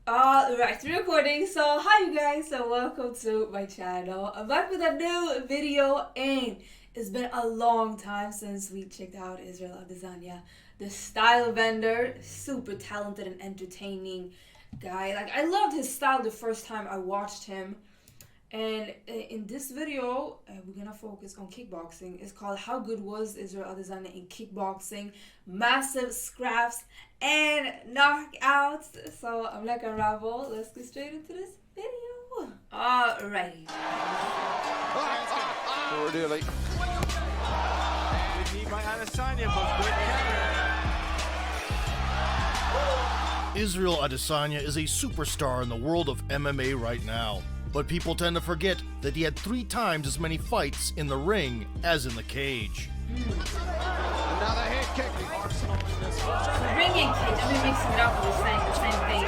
Alright, recording. So hi you guys, so welcome to my channel. I'm back with a new video, and it's been a long time since we checked out Israel Adesanya, the style bender. Super talented and entertaining guy. Like, I loved his style the first time I watched him. And in this video, we're gonna focus on kickboxing. It's called How Good Was Israel Adesanya in Kickboxing? Massive scraps and knockouts. So I'm not gonna ramble. Let's get straight into this video. Alrighty. Really. Israel Adesanya is a superstar in the world of MMA right now. But people tend to forget that he had 3 times as many fights in the ring as in the cage. Another head kick. The ring and cage, I've been mixing it up with the same thing.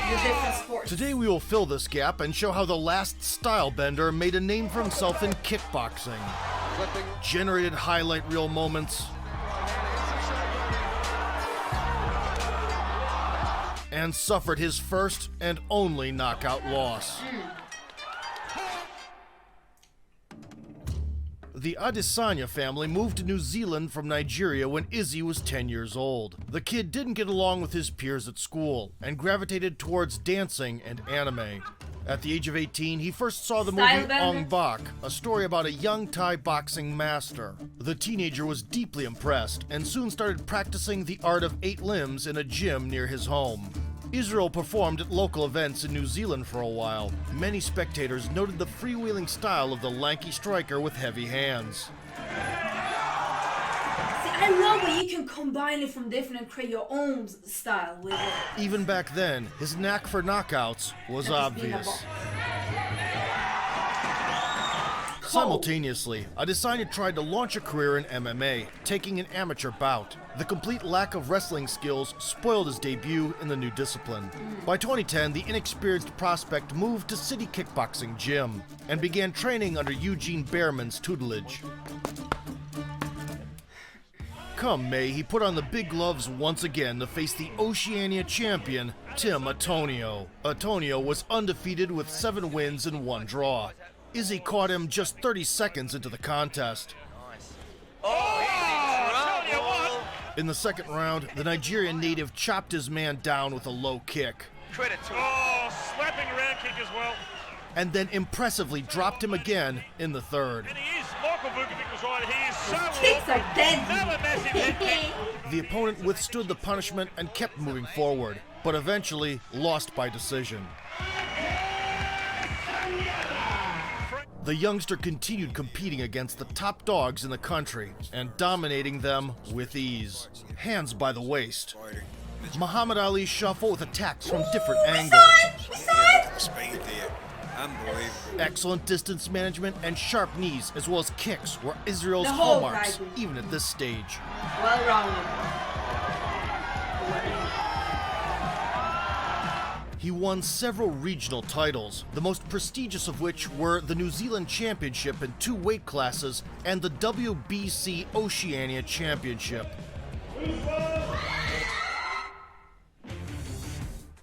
The different sports. Today we will fill this gap and show how the last style bender made a name for himself in kickboxing, generated highlight reel moments, and suffered his first and only knockout loss. The Adesanya family moved to New Zealand from Nigeria when Izzy was 10 years old. The kid didn't get along with his peers at school and gravitated towards dancing and anime. At the age of 18, he first saw the movie Ong Bak, a story about a young Thai boxing master. The teenager was deeply impressed and soon started practicing the art of 8 limbs in a gym near his home. Israel performed at local events in New Zealand for a while. Many spectators noted the freewheeling style of the lanky striker with heavy hands. I love that you can combine it from different and create your own style with it. Even back then, his knack for knockouts was obvious. Simultaneously, Adesanya tried to launch a career in MMA, taking an amateur bout. The complete lack of wrestling skills spoiled his debut in the new discipline. By 2010, the inexperienced prospect moved to City Kickboxing Gym and began training under Eugene Behrman's tutelage. Come May, he put on the big gloves once again to face the Oceania champion, Tim Atonio. Atonio was undefeated with 7 wins and 1 draw. Izzy caught him just 30 seconds into the contest. In the second round, the Nigerian native chopped his man down with a low kick. Slapping around kick as well. And then impressively dropped him again in the third. And he is, Michael Vukovic was right, he is so Kicks are deadly. another massive head kick. The opponent withstood the punishment and kept moving forward, but eventually lost by decision. The youngster continued competing against the top dogs in the country and dominating them with ease. Hands by the waist. Muhammad Ali shuffle with attacks from different angles. Speed there. Unbelievable. Excellent distance management and sharp knees as well as kicks were Israel's The whole hallmarks, ride. even at this stage. Well rounded. He won several regional titles, the most prestigious of which were the New Zealand Championship in 2 weight classes and the WBC Oceania Championship.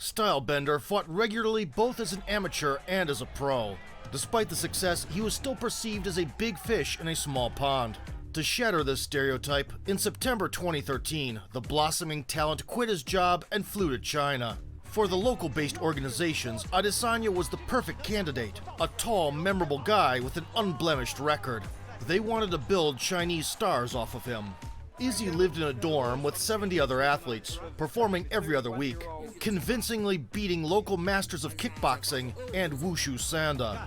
Stylebender fought regularly both as an amateur and as a pro. Despite the success, he was still perceived as a big fish in a small pond. To shatter this stereotype, in September 2013, the blossoming talent quit his job and flew to China. For the local-based organizations, Adesanya was the perfect candidate, a tall, memorable guy with an unblemished record. They wanted to build Chinese stars off of him. Izzy lived in a dorm with 70 other athletes, performing every other week, convincingly beating local masters of kickboxing and wushu sanda.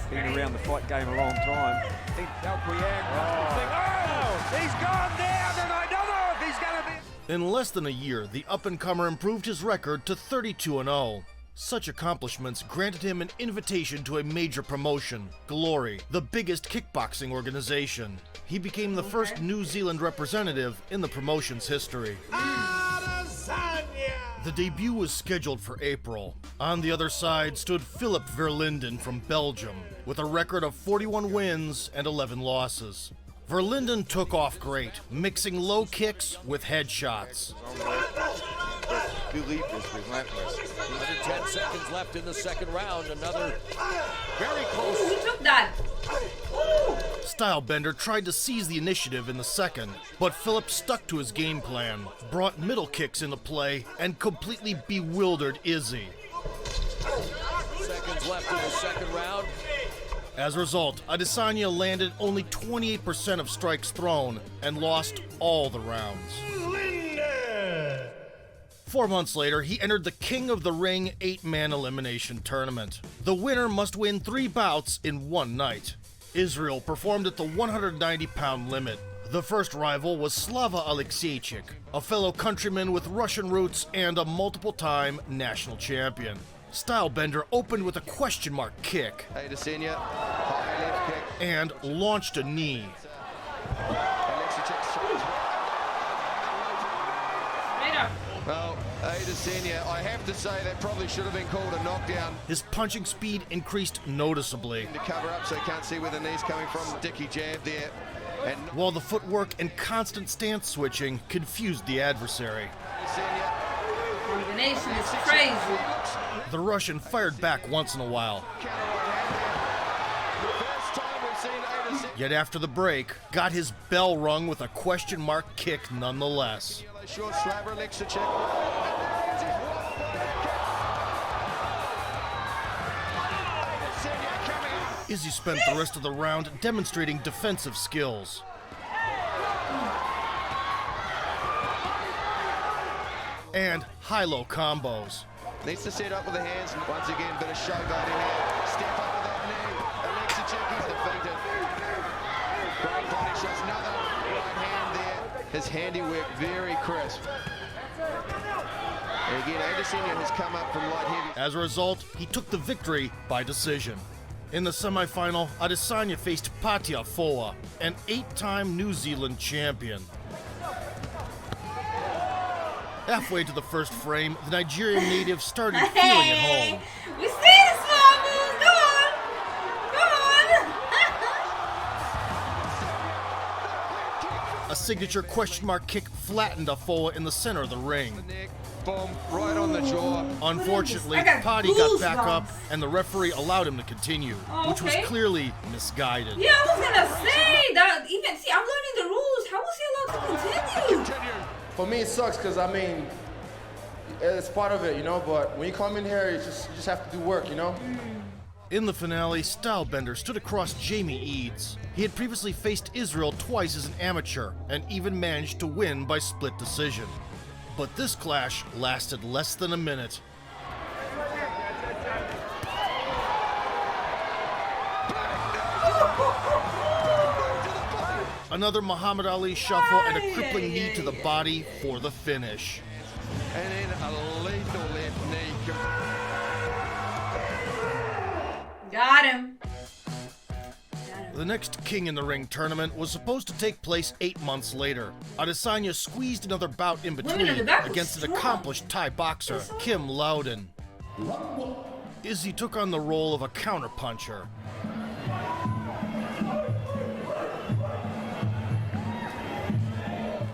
Been around the fight game a long time. He's gone down, and I don't know if he's going to be... In less than a year, the up-and-comer improved his record to 32-0. Such accomplishments granted him an invitation to a major promotion, Glory, the biggest kickboxing organization. He became the first New Zealand representative in the promotion's history. The debut was scheduled for April. On the other side stood Philip Verlinden from Belgium, with a record of 41 wins and 11 losses. Verlinden took off great, mixing low kicks with headshots. Belief is relentless. Under 10 seconds left in the second round. Another very close. Who took that? Stylebender tried to seize the initiative in the second, but Philip stuck to his game plan, brought middle kicks into play, and completely bewildered Izzy. Seconds left in the second round. As a result, Adesanya landed only 28% of strikes thrown and lost all the rounds. 4 months later, he entered the King of the Ring 8-man elimination tournament. The winner must win 3 bouts in one night. Israel performed at the 190-pound limit. The first rival was Slava Alexiejczyk, a fellow countryman with Russian roots and a multiple-time national champion. Stylebender opened with a question mark kick Adesanya, high left kick. and launched a knee. Well, Adesanya, I have to say that probably should have been called a knockdown. His punching speed increased noticeably, To cover up so you can't see where the knee's coming from. Dicky jab there. And while the footwork and constant stance switching confused the adversary. Adesanya, Combination is crazy. The Russian fired back once in a while, counter right hand there. The first time we've seen Adesanya. yet after the break, got his bell rung with a question mark kick nonetheless. Yellow short slabber, Alexiejczyk. Adesanya coming out. Izzy spent the rest of the round demonstrating defensive skills. And high-low combos. Needs to set up with the hands. Once again, bit of showboat in here. Step up with that knee. Alexiejczyk is defeated. Great body shots. Another right hand there. His handiwork very crisp. And again, Adesanya has come up from light heavy. As a result, he took the victory by decision. In the semifinal, Adesanya faced Patia Foa, an 8-time New Zealand champion. Halfway to the first frame, the Nigerian native started feeling at home. We see the small moves. Go on. Go on. A signature question mark kick flattened Afoa in the center of the ring. Neck, boom, right on the jaw. Unfortunately, I got Patti got back goosebumps. up and the referee allowed him to continue, which was Okay. clearly misguided. Yeah, I was gonna say that. Even see, I'm learning the rules. How was he allowed to continue? For me, it sucks because I mean, it's part of it, you know. But when you come in here, you just have to do work, you know. In the finale, Stylebender stood across Jamie Eads. He had previously faced Israel twice as an amateur and even managed to win by split decision. But this clash lasted less than a minute. Another Muhammad Ali shuffle and a crippling knee to the body for the finish. And then a lethal left knee. Got him. The next King in the Ring tournament was supposed to take place 8 months later. Adesanya squeezed another bout in between in the back was against an strong. accomplished Thai boxer, Kim Loudon. Izzy took on the role of a counterpuncher.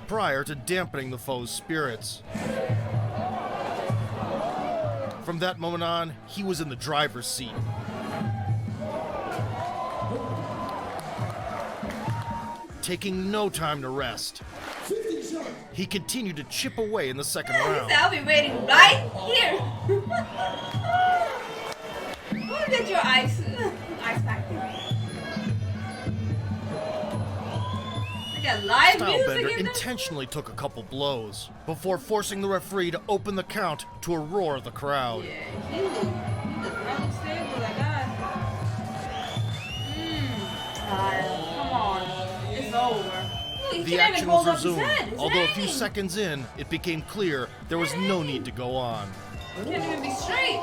Prior to dampening the foe's spirits. From that moment on, he was in the driver's seat. Taking no time to rest. He continued to chip away in the second round. I'll be waiting right here. Look at your ice pack. Look at live music Stylebender in this. intentionally took a couple blows before forcing the referee to open the count to a roar of the crowd. Yeah, he does not look stable like that. Come on, it's over. He The can't even action hold was up his resumed, head. It's although a few hanging. seconds in, it became clear there was no need to go on. He can't even be straight.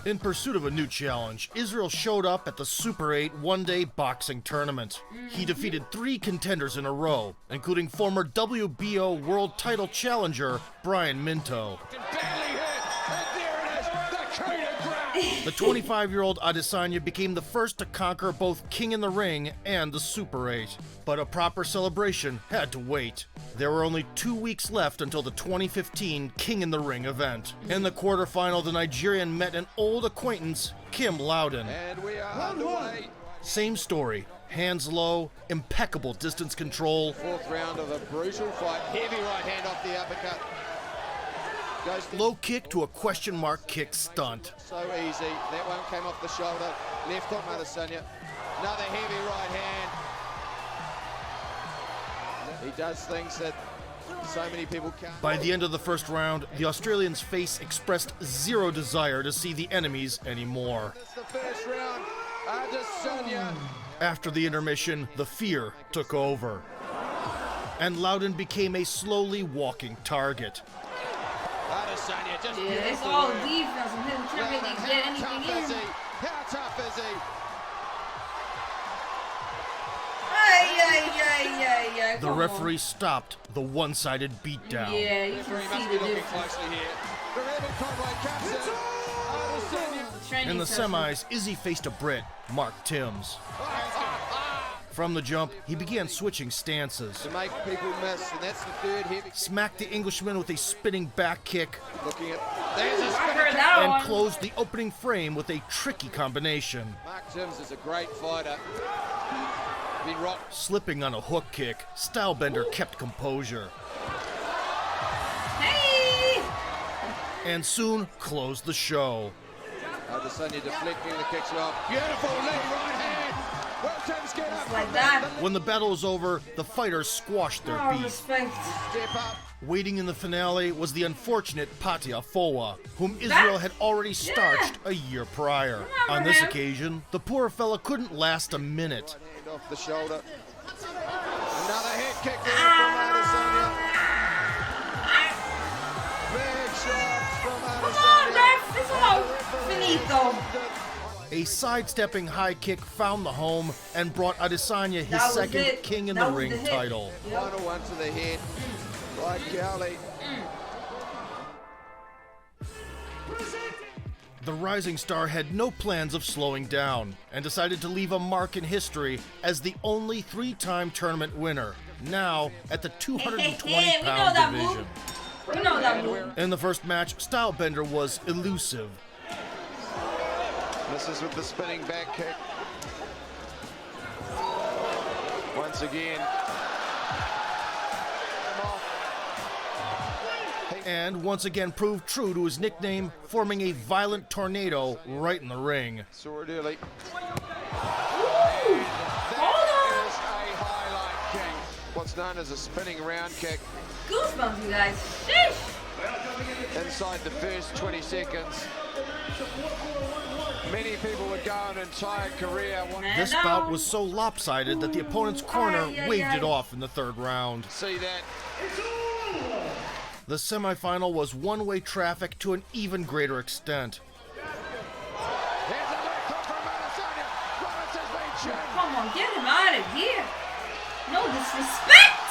In pursuit of a new challenge, Israel showed up at the Super 8 one-day boxing tournament. He defeated 3 contenders in a row, including former WBO world title challenger Brian Minto. Badly hit. And there it is. The coup de grace. The 25-year-old Adesanya became the first to conquer both King in the Ring and the Super 8. But a proper celebration had to wait. There were only 2 weeks left until the 2015 King in the Ring event. In the quarterfinal, the Nigerian met an old acquaintance, Kim Loudon. And we are underway. Same story. Hands low, impeccable distance control. Fourth round of a brutal fight. Heavy right hand off the uppercut. Goes to Low kick to a question mark kick stunt. so easy. That one came off the shoulder. Left hook, Adesanya. Another heavy right hand. He does things that so many people can't. By the end of the first round, the Australian's face expressed zero desire to see the enemies anymore. That's the first round. Adesanya. After the intermission, the fear took over. And Loudon became a slowly walking target. Adesanya just Yeah, it's beautiful all work. defense from him. Can't really get anything How tough is in. he? How tough is he? Ay. The referee stopped the one-sided beatdown. Yeah, you Referee can must see be the looking difference. closely here. The Raven Conway comes in. Adesanya. Training In the session. semis, Izzy faced a Brit, Mark Timms. From the jump, he began switching stances. To make people miss, and that's the third heavy. Smacked the Englishman with a spinning back kick Looking at. There's a I spinning heard kick. that and one. closed the opening frame with a tricky combination. Mark Timms is a great fighter. Been rocked. Slipping on a hook kick, Stylebender kept composure Hey! and soon closed the show. Adesanya deflecting the kicks well. Beautiful leg right hand. Will Timms get up? Just like that. When the battle was over, the fighters squashed their Oh, beef. respect. Step up. Waiting in the finale was the unfortunate Patia Fowa, whom Israel had already starched a year prior. Remember On this him. occasion, the poor fella couldn't last a minute. Hand off the shoulder. Another head kick there from Adesanya. Big shots from Come on, Adesanya. ref. It's all finito. A sidestepping high kick found the home and brought Adesanya his That was second it. King in That the was Ring the hit. title. Yep. Final one to the head. By Cowley. The rising star had no plans of slowing down and decided to leave a mark in history as the only three-time tournament winner, now at the We know 220-pound that division. move. We know that move. In the first match, Stylebender was elusive. Misses with the spinning back kick. Once again. And once again proved true to his nickname, forming a violent tornado right in the ring. Saw it early. Hold on. Is a highlight kick. What's known as a spinning round kick. Goosebumps, you guys. Sheesh. Inside the first 20 seconds. Many people would go an entire career wanting This Man bout down. was so lopsided that the opponent's corner Ay, ay, waved ay. it off in the third round. to see that. The semifinal was one-way traffic to an even greater extent. Here's a left hook from Adesanya. Roberts has been checked. Come on, get him out of here. No disrespect.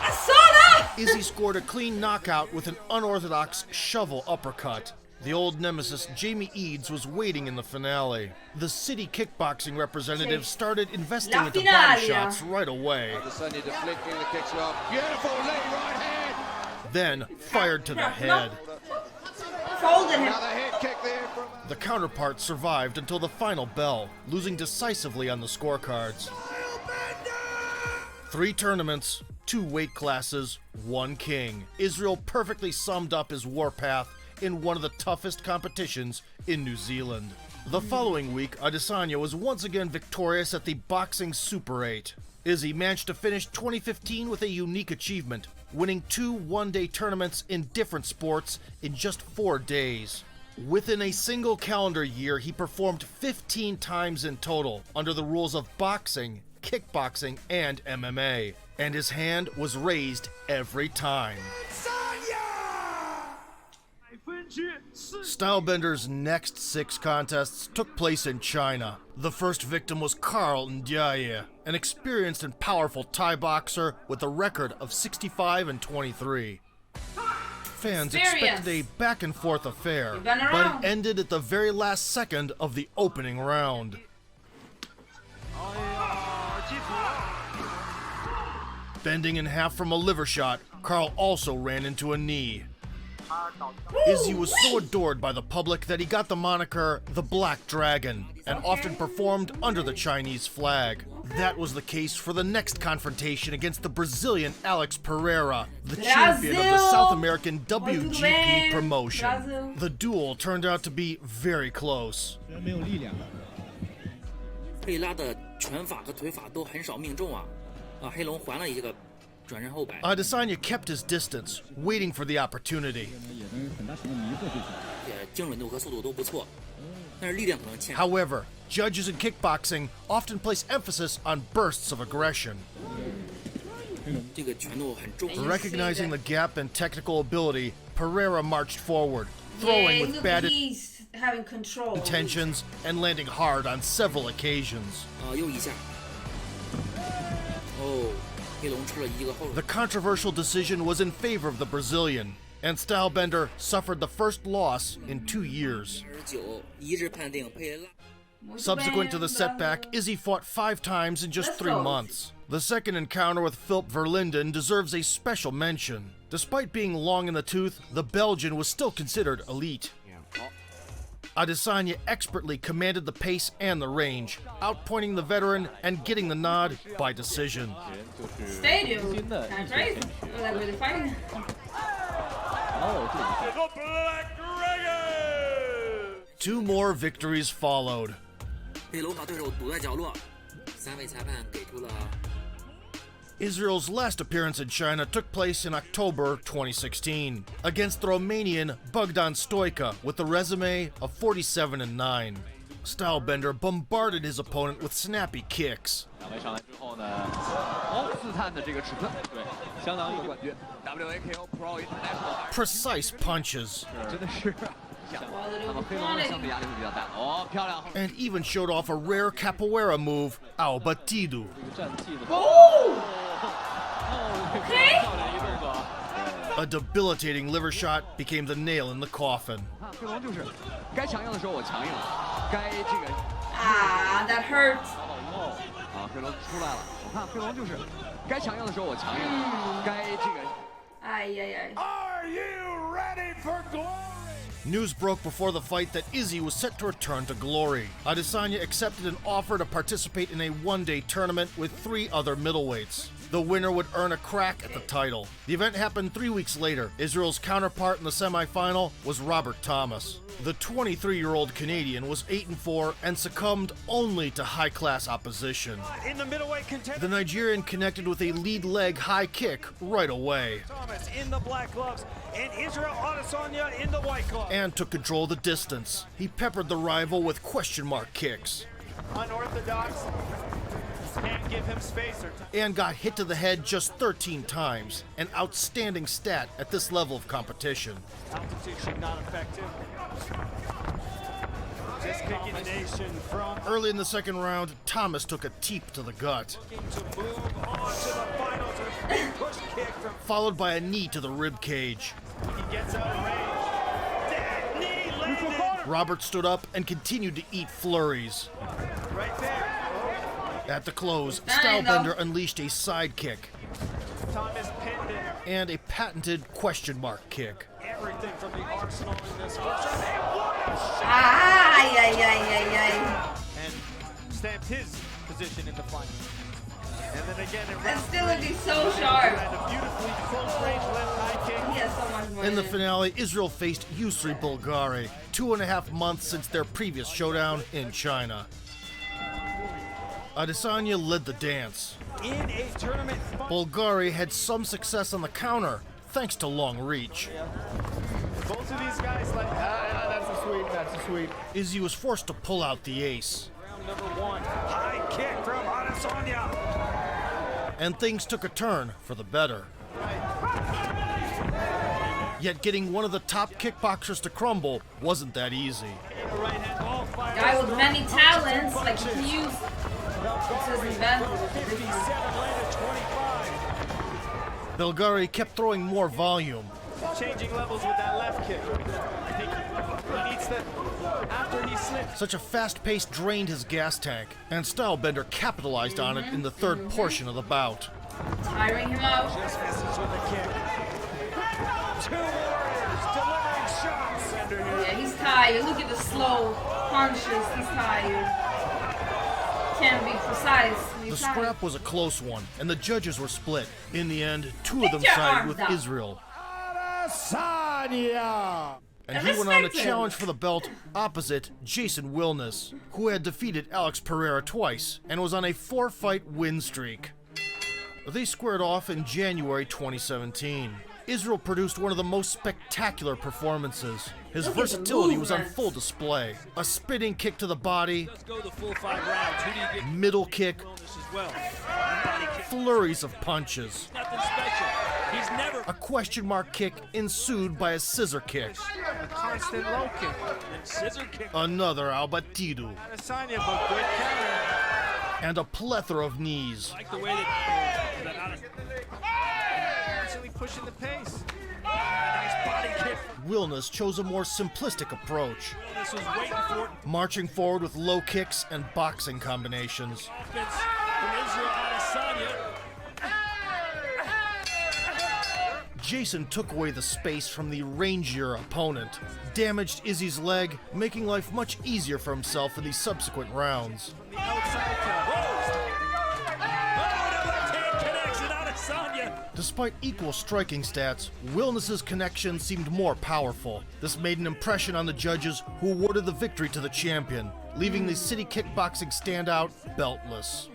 I saw that. Izzy scored a clean knockout with an unorthodox shovel uppercut. The old nemesis Jamie Eads was waiting in the finale. The city kickboxing representative started investing La into body finalia. shots right away, Adesanya deflecting the kicks well. Beautiful leg right hand. then fired to the head. Folded him. Another head kick there from The counterpart survived until the final bell, losing decisively on the scorecards. 3 tournaments, 2 weight classes, 1 king. Israel perfectly summed up his warpath in one of the toughest competitions in New Zealand. The following week, Adesanya was once again victorious at the Boxing Super 8. Izzy managed to finish 2015 with a unique achievement, winning 2 one-day tournaments in different sports in just 4 days. Within a single calendar year, he performed 15 times in total under the rules of boxing, kickboxing, and MMA. And his hand was raised every time. Stylebender's next 6 contests took place in China. The first victim was Carl Ndiaye, an experienced and powerful Thai boxer with a record of 65-23. fans Experience. expected a back-and-forth affair, You've been but around. it ended at the very last second of the opening round. Bending in half from a liver shot, Carl also ran into a knee. Izzy was so adored by the public that he got the moniker the Black Dragon and often performed under the Chinese flag. That was the case for the next confrontation against the Brazilian Alex Pereira, the champion of the South American WGP promotion. The duel turned out to be very close. 被拉的拳法和腿法都很少命中啊，黑龙还了一个转身后摆。 Adesanya kept his distance, waiting for the opportunity. 精准度和速度都不错，但是力量可能欠。 However, judges in kickboxing often place emphasis on bursts of aggression. 这个拳头很重。 Recognizing the gap in technical ability, Pereira marched forward, throwing with bad having control. intentions and landing hard on several occasions. 又一下。哦，黑龙吃了一个后。 The controversial decision was in favor of the Brazilian, and Stylebender suffered the first loss in 2 years. 29一致判定佩拉。 Subsequent to the setback, Izzy fought 5 times in just 3 months. The second encounter with Philip Verlinden deserves a special mention. Despite being long in the tooth, the Belgian was still considered elite. Adesanya expertly commanded the pace and the range, outpointing the veteran and getting the nod by decision. Stadium. Kind of crazy. Like where they're fighting. The Black Dragon! 2 more victories followed. 黑龙把对手堵在角落，3位裁判给出了。 Israel's last appearance in China took place in October 2016 against the Romanian Bogdan Stoica with a resume of 47-9. Stylebender bombarded his opponent with snappy kicks. 两位上来之后呢，刺探的这个尺寸，对，相当于冠军 WAKO Pro International。 Precise punches. 真的是。 那么黑龙的相对压力会比较大。哦，漂亮。 And even showed off a rare capoeira move, ao batido. 战绩的。 A debilitating liver shot became the nail in the coffin. 黑龙就是该强硬的时候我强硬，该这个。 Ah, that hurts. 黑龙出来了。我看黑龙就是该强硬的时候我强硬，该这个。 Are you ready for glory? News broke before the fight that Izzy was set to return to glory. Adesanya accepted an offer to participate in a one-day tournament with 3 other middleweights. The winner would earn a crack at the title. The event happened 3 weeks later. Israel's counterpart in the semifinal was Robert Thomas. The 23-year-old Canadian was 8-4 and succumbed only to high-class opposition. In the middleweight contender. The Nigerian connected with a lead leg high kick right away. Thomas in the black gloves and Israel Adesanya in the white gloves. And took control of the distance. He peppered the rival with question mark kicks. Unorthodox. Can't give him space or time. And got hit to the head just 13 times, an outstanding stat at this level of competition. Altitude should not effective. Just kicking the nation from Early in the second round, Thomas took a teep to the gut, to move on to the finals. A big push kick from followed by a knee to the rib cage. he gets out of range. Dead knee landed. Robert stood up and continued to eat flurries. Right there. At the close, Fine, Stylebender unleashed a side kick Thomas pinned it. and a patented question mark kick. Everything from the arsenal in this first round. And what a shot! And stamped his position in the final. And then again in That's round still 3, looking so sharp. and a beautifully close-range left high kick. He has so much more. In the finale, Israel faced Yusri Bulgari, 2.5 months since their previous showdown in China. Adesanya led the dance. In a tournament final. Bulgari had some success on the counter, thanks to long reach. Both of these guys like, that's a sweep. Izzy was forced to pull out the ace, Round number 1, high kick from Adesanya. and things took a turn for the better. Yet getting one of the top kickboxers to crumble wasn't that easy. The right hand ball fired. Guy with many talents, like he can use. It's his advantage. 57 landed 25. Bulgari kept throwing more volume, changing levels with that left kick. I think he needs to, after he slipped. Such a fast pace drained his gas tank, and Stylebender capitalized on it in the third portion of the bout. Tiring him out. Just misses with a kick. Two warriors delivering shots. Yeah, he's tired. Look at the slow punches. He's tired. Can't be precise. The scrap was a close one, and the judges were split. In the end, two of them sided with Israel. Adesanya! And he went on to challenge for the belt opposite Jason Wilness, who had defeated Alex Pereira twice and was on a 4-fight win streak. They squared off in January 2017. Israel produced one of the most spectacular performances. His versatility was on full display. A spinning kick to the body, Let's go the full 5 rounds. Who do you get middle kick, bonus as well? Body kick. flurries of punches. Nothing special. He's never A question mark kick ensued by a scissor kick. a constant low kick and scissor kick. Another al batido, Adesanya, but good counter. and a plethora of knees. I like the way that constantly pushing the pace. Nice body kick. Wilness chose a more simplistic approach, This was waiting for it. marching forward with low kicks and boxing combinations. Offense from Israel Adesanya. Jason took away the space from the rangier opponent, damaged Izzy's leg, making life much easier for himself in the subsequent rounds. The outside cut. Oh, the left hand connects and Adesanya. Despite equal striking stats, Wilness's connection seemed more powerful. This made an impression on the judges, who awarded the victory to the champion, leaving the city kickboxing standout beltless.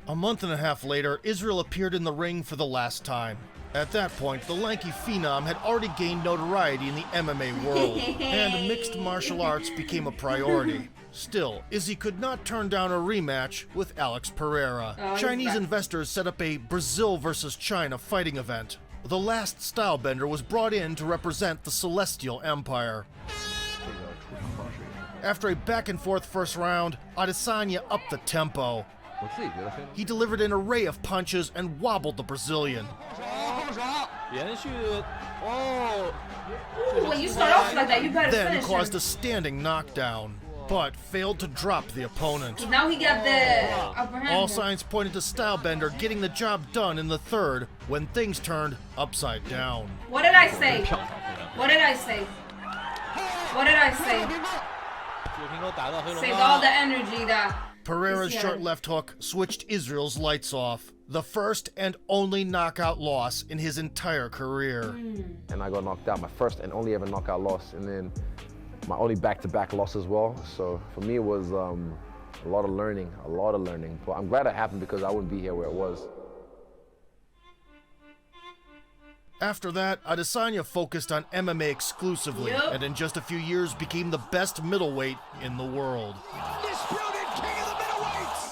A month and a half later, Israel appeared in the ring for the last time. At that point, the lanky phenom had already gained notoriety in the MMA world, and mixed martial arts became a priority. Still, Izzy could not turn down a rematch with Alex Pereira. Chinese investors set up a Brazil versus China fighting event. The last Stylebender was brought in to represent the Celestial Empire. After a back-and-forth first round, Adesanya upped the tempo. He delivered an array of punches and wobbled the Brazilian. When you start off like that, you better Then finish caused him. a standing knockdown, but failed to drop the opponent. Now he got the upper hand. All signs pointed to Stylebender getting the job done in the third when things turned upside down. What did I say? What did I say? What did I say? Saved all the energy that... Pereira's short left hook switched Israel's lights off. The first and only knockout loss in his entire career. And I got knocked out, my first and only ever knockout loss, and then my only back-to-back loss as well. So for me, it was a lot of learning, But I'm glad it happened because I wouldn't be here where it was. After that, Adesanya focused on MMA exclusively, and in just a few years became the best middleweight in the world.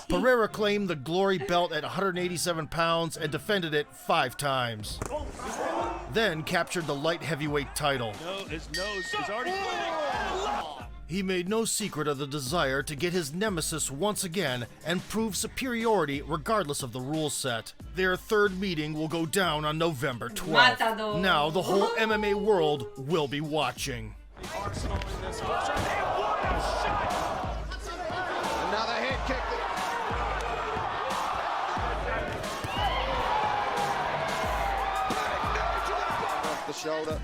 Pereira claimed the glory belt at 187 pounds and defended it 5 times. Then captured the light heavyweight title. No, his nose is already bleeding. He made no secret of the desire to get his nemesis once again and prove superiority regardless of the rule set. Their third meeting will go down on November 12th. Matador. Now the whole MMA world will be watching. Another head kick. Off the shoulder.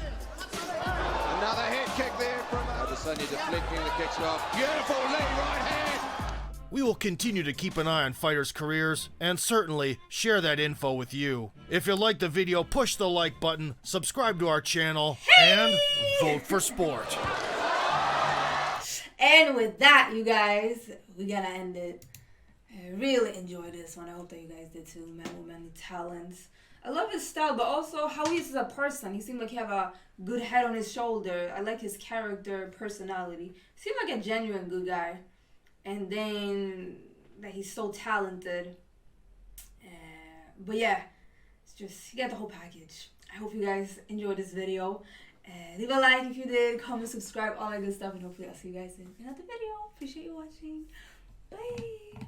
Another head kick there from Adesanya, deflecting the kicks off. Beautiful leg right hand. We will continue to keep an eye on fighters' careers and certainly share that info with you. If you liked the video, push the like button, subscribe to our channel, and vote for sport. And with that, you guys, we gotta end it. I really enjoyed this one. I hope that you guys did too. Man with many talents. I love his style, but also how he is as a person. He seemed like he have a good head on his shoulder. I like his character, personality. He seemed like a genuine good guy. And then that he's so talented. But yeah, it's just, he got the whole package. I hope you guys enjoyed this video. Leave a like if you did, comment, subscribe, all that good stuff. And hopefully I'll see you guys in another video. Appreciate you watching. Bye.